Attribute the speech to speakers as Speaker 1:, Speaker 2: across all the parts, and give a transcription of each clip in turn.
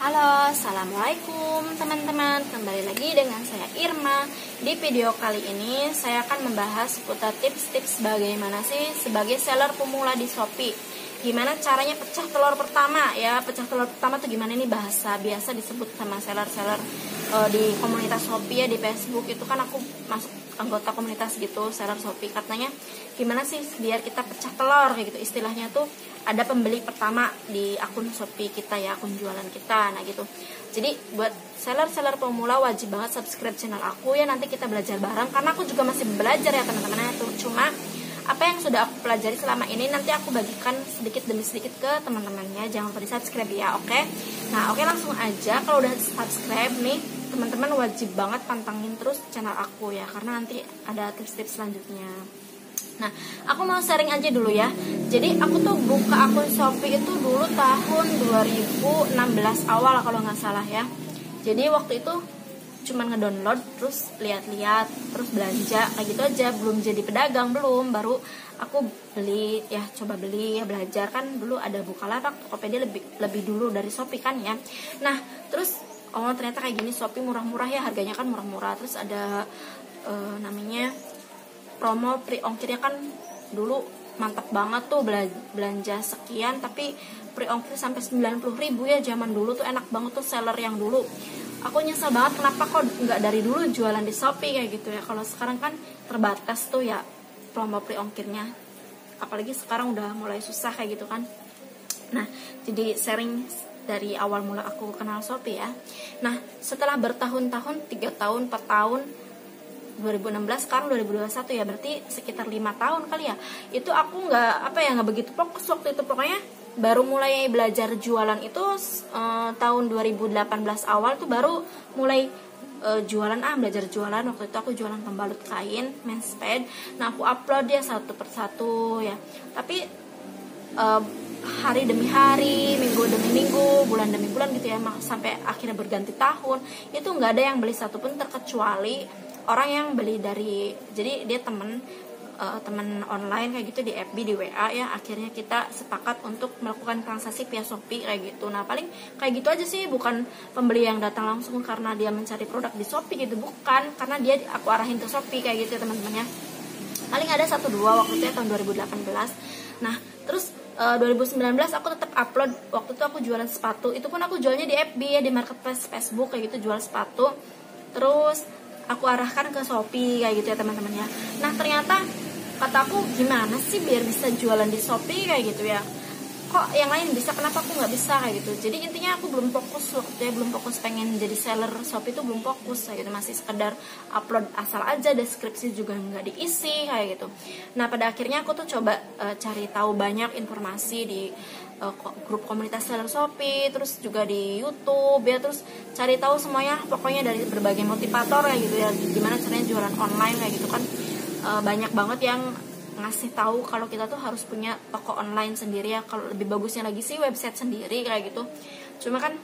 Speaker 1: Halo, assalamualaikum teman-teman. Kembali lagi dengan saya Irma. Di video kali ini saya akan membahas seputar tips-tips bagaimana sih sebagai seller pemula di Shopee. Gimana caranya pecah telur pertama ya? Pecah telur pertama tuh gimana, ini bahasa biasa disebut sama seller-seller di komunitas Shopee ya, di Facebook itu kan aku masuk anggota komunitas gitu, seller Shopee. Katanya gimana sih biar kita pecah telur kayak gitu, istilahnya tuh ada pembeli pertama di akun Shopee kita ya, akun jualan kita. Nah gitu. Jadi buat seller-seller pemula wajib banget subscribe channel aku ya, nanti kita belajar bareng karena aku juga masih belajar ya teman-teman itu. Cuma apa yang sudah aku pelajari selama ini nanti aku bagikan sedikit demi sedikit ke teman-temannya. Jangan lupa di subscribe ya, oke? Nah oke, langsung aja. Kalau udah subscribe nih teman-teman wajib banget pantengin terus channel aku ya, karena nanti ada tips-tips selanjutnya. Nah, aku mau sharing aja dulu ya. Jadi aku tuh buka akun Shopee itu dulu tahun 2016 awal kalau nggak salah ya. Jadi waktu itu cuman ngedownload, terus lihat-lihat, terus belanja kayak gitu aja. Belum jadi pedagang, belum. Baru aku beli ya, coba beli ya, belajar kan. Dulu ada Bukalapak, Tokopedia lebih dulu dari Shopee kan ya. Nah, terus oh ternyata kayak gini, Shopee murah-murah ya, harganya kan murah-murah. Terus ada namanya promo free ongkirnya kan dulu mantap banget tuh, belanja sekian tapi free ongkir sampai 90.000 ya. Zaman dulu tuh enak banget tuh seller yang dulu. Aku nyesel banget kenapa kok nggak dari dulu jualan di Shopee kayak gitu ya. Kalau sekarang kan terbatas tuh ya promo free ongkirnya, apalagi sekarang udah mulai susah kayak gitu kan. Nah jadi sharing dari awal mula aku kenal Shopee ya. Nah setelah bertahun-tahun, 3 tahun, 4 tahun, 2016 sekarang 2021 ya, berarti sekitar 5 tahun kali ya. Itu aku nggak begitu fokus waktu itu. Pokoknya baru mulai belajar jualan itu tahun 2018 awal tuh baru mulai belajar jualan. Waktu itu aku jualan pembalut kain, mensped. Nah aku upload ya satu persatu ya. Tapi hari demi hari, minggu demi minggu, bulan demi bulan gitu ya, sampai akhirnya berganti tahun itu nggak ada yang beli satupun, terkecuali orang yang beli dari, jadi dia temen online kayak gitu di FB, di WA ya. Akhirnya kita sepakat untuk melakukan transaksi via Shopee kayak gitu. Nah paling kayak gitu aja sih, bukan pembeli yang datang langsung karena dia mencari produk di Shopee gitu, bukan, karena dia aku arahin ke Shopee kayak gitu ya teman-temannya. Paling ada 1-2 waktu itu ya, tahun 2018. Nah terus 2019 aku tetap upload. Waktu itu aku jualan sepatu, itu pun aku jualnya di FB ya, di marketplace Facebook kayak gitu, jual sepatu. Terus aku arahkan ke Shopee kayak gitu ya teman-teman ya. Nah ternyata kata aku, gimana sih biar bisa jualan di Shopee kayak gitu ya, kok yang lain bisa, kenapa aku nggak bisa kayak gitu. Jadi intinya aku belum fokus waktu ya, belum fokus pengen jadi seller Shopee itu, belum fokus kayak gitu, masih sekedar upload asal aja, deskripsi juga nggak diisi kayak gitu. Nah pada akhirnya aku tuh coba cari tahu banyak informasi di grup komunitas seller Shopee, terus juga di YouTube ya, terus cari tahu semuanya pokoknya dari berbagai motivator kayak gitu ya, gimana caranya jualan online kayak gitu kan. Banyak banget yang ngasih tahu kalau kita tuh harus punya toko online sendiri ya. Kalau lebih bagusnya lagi sih website sendiri kayak gitu. Cuma kan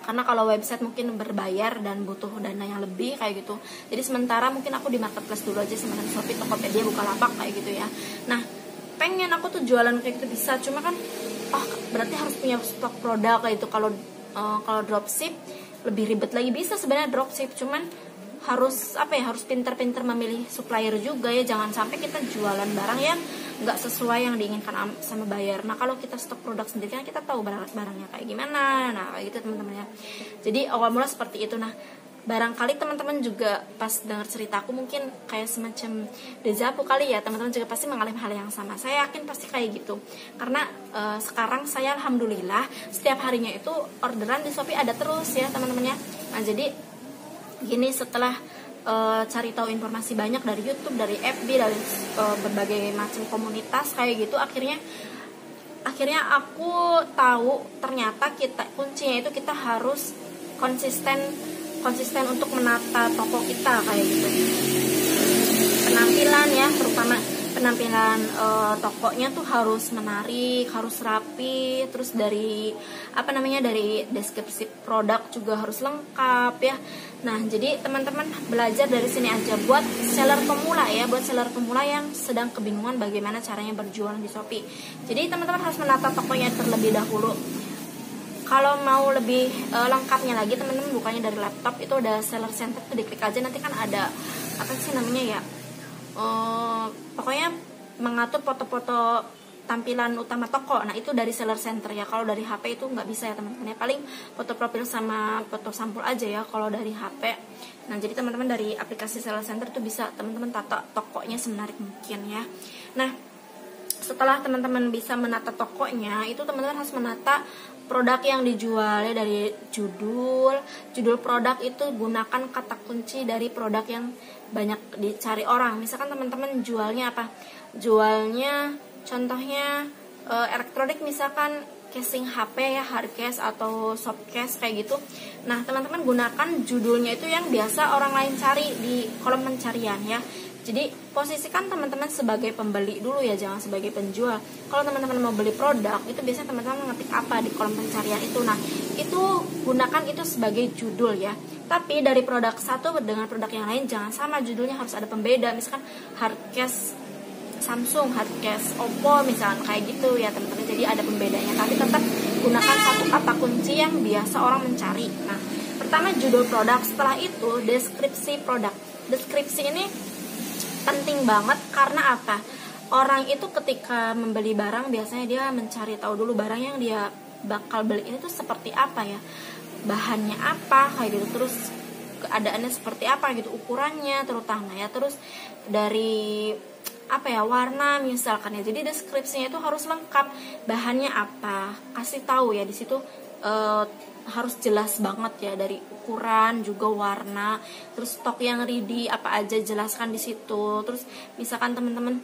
Speaker 1: karena kalau website mungkin berbayar dan butuh dana yang lebih kayak gitu. Jadi sementara mungkin aku di marketplace dulu aja, sementara Shopee, Tokopedia, Bukalapak kayak gitu ya. Nah pengen aku tuh jualan kayak gitu bisa, cuma kan berarti harus punya stok produk kayak gitu. Kalau dropship lebih ribet lagi, bisa sebenarnya dropship, cuman harus harus pinter-pinter memilih supplier juga ya. Jangan sampai kita jualan barang yang nggak sesuai yang diinginkan sama buyer. Nah kalau kita stok produk sendiri kan kita tahu barangnya kayak gimana. Nah kayak gitu teman-teman ya. Jadi awal mula seperti itu. Nah barangkali teman-teman juga pas dengar ceritaku mungkin kayak semacam deja vu kali ya, teman-teman juga pasti mengalami hal yang sama. Saya yakin pasti kayak gitu, karena sekarang saya alhamdulillah setiap harinya itu orderan di Shopee ada terus ya teman-teman ya. Nah jadi gini, setelah cari tahu informasi banyak dari YouTube, dari FB, dari berbagai macam komunitas kayak gitu, akhirnya aku tahu ternyata kuncinya itu kita harus konsisten untuk menata toko kita kayak gitu. Penampilan ya, terutama penampilan tokonya tuh harus menarik, harus rapi. Terus dari dari deskripsi produk juga harus lengkap ya. Nah jadi teman-teman belajar dari sini aja buat seller pemula ya, buat seller pemula yang sedang kebingungan bagaimana caranya berjualan di Shopee. Jadi teman-teman harus menata tokonya terlebih dahulu. Kalau mau lebih lengkapnya lagi, teman-teman bukanya dari laptop, itu ada seller center, tuh diklik aja, nanti kan ada apa sih namanya ya, pokoknya mengatur foto-foto tampilan utama toko. Nah itu dari seller center ya. Kalau dari HP itu nggak bisa ya teman-teman ya, paling foto profil sama foto sampul aja ya kalau dari HP. Nah jadi teman-teman dari aplikasi seller center itu bisa teman-teman tata tokonya semenarik mungkin ya. Nah setelah teman-teman bisa menata tokonya, itu teman-teman harus menata produk yang dijual ya, dari judul produk itu gunakan kata kunci dari produk yang banyak dicari orang. Misalkan teman-teman jualnya apa, jualnya contohnya elektronik, misalkan casing HP ya, hard case atau soft case kayak gitu. Nah teman-teman gunakan judulnya itu yang biasa orang lain cari di kolom pencarian ya. Jadi posisikan teman-teman sebagai pembeli dulu ya, jangan sebagai penjual. Kalau teman-teman mau beli produk, itu biasanya teman-teman ngetik apa di kolom pencarian itu. Nah, itu gunakan itu sebagai judul ya. Tapi dari produk satu dengan produk yang lain jangan sama judulnya, harus ada pembeda. Misalkan hardcase Samsung, hardcase Oppo misalkan kayak gitu ya teman-teman. Jadi ada pembedanya, tapi tetap gunakan satu kata kunci yang biasa orang mencari. Nah, pertama judul produk, setelah itu deskripsi produk. Deskripsi ini penting banget karena apa? Orang itu ketika membeli barang biasanya dia mencari tahu dulu barang yang dia bakal beli ini tuh seperti apa ya, bahannya apa kayak gitu, terus keadaannya seperti apa gitu, ukurannya terutama ya, terus dari apa ya, warna misalkan ya. Jadi deskripsinya itu harus lengkap, bahannya apa, kasih tahu ya di situ. Harus jelas banget ya, dari ukuran juga warna, terus stok yang ready apa aja jelaskan di situ. Terus misalkan teman-teman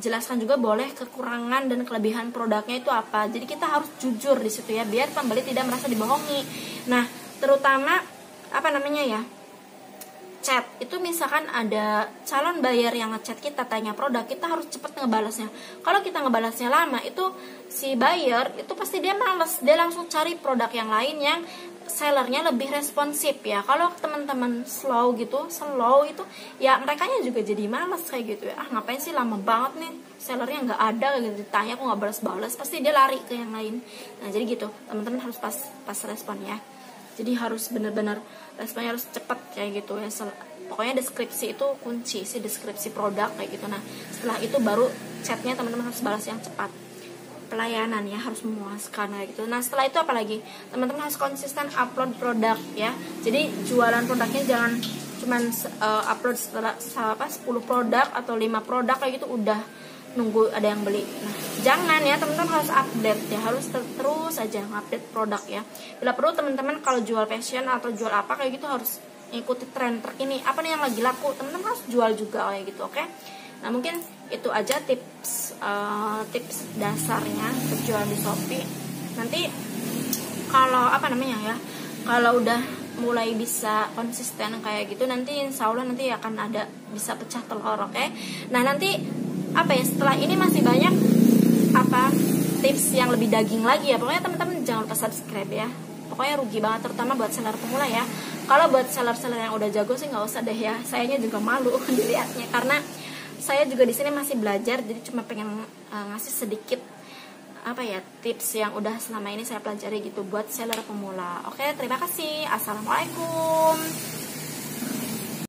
Speaker 1: jelaskan juga boleh kekurangan dan kelebihan produknya itu apa. Jadi kita harus jujur di situ ya, biar pembeli tidak merasa dibohongi. Nah terutama apa namanya ya, chat itu, misalkan ada calon buyer yang ngechat kita tanya produk, kita harus cepat ngebalasnya. Kalau kita ngebalasnya lama, itu si buyer itu pasti dia males, dia langsung cari produk yang lain yang sellernya lebih responsif ya. Kalau teman-teman slow itu ya merekanya juga jadi males kayak gitu ya. Ngapain sih lama banget nih, sellernya nggak ada gitu, ditanya aku nggak balas-balas, pasti dia lari ke yang lain. Nah jadi gitu teman-teman harus pas respon ya. Jadi harus benar-benar responnya harus cepat kayak gitu ya. Pokoknya deskripsi itu kunci, si deskripsi produk kayak gitu. Nah setelah itu baru chatnya teman-teman harus balas yang cepat. Pelayanan ya harus memuaskan kayak gitu. Nah setelah itu apalagi, teman-teman harus konsisten upload produk ya. Jadi jualan produknya jangan cuman upload setelah 10 produk atau 5 produk kayak gitu udah nunggu ada yang beli. Nah jangan ya, teman-teman harus update ya, harus terus aja ngupdate produk ya. Bila perlu teman-teman kalau jual fashion atau jual apa kayak gitu harus ikuti tren terkini, apa nih yang lagi laku, teman-teman harus jual juga kayak gitu. Oke. Nah mungkin itu aja tips dasarnya untuk jualan di Shopee. Nanti kalau apa namanya ya, kalau udah mulai bisa konsisten kayak gitu, nanti insya Allah nanti akan ada bisa pecah telur. Oke. Nah nanti apa ya, setelah ini masih banyak apa tips yang lebih daging lagi ya. Pokoknya teman-teman jangan lupa subscribe ya, pokoknya rugi banget, terutama buat seller pemula ya. Kalau buat seller-seller yang udah jago sih nggak usah deh ya, sayanya juga malu dilihatnya, karena saya juga di sini masih belajar, jadi cuma pengen ngasih sedikit apa ya tips yang udah selama ini saya pelajari gitu buat seller pemula. Oke, terima kasih. Assalamualaikum.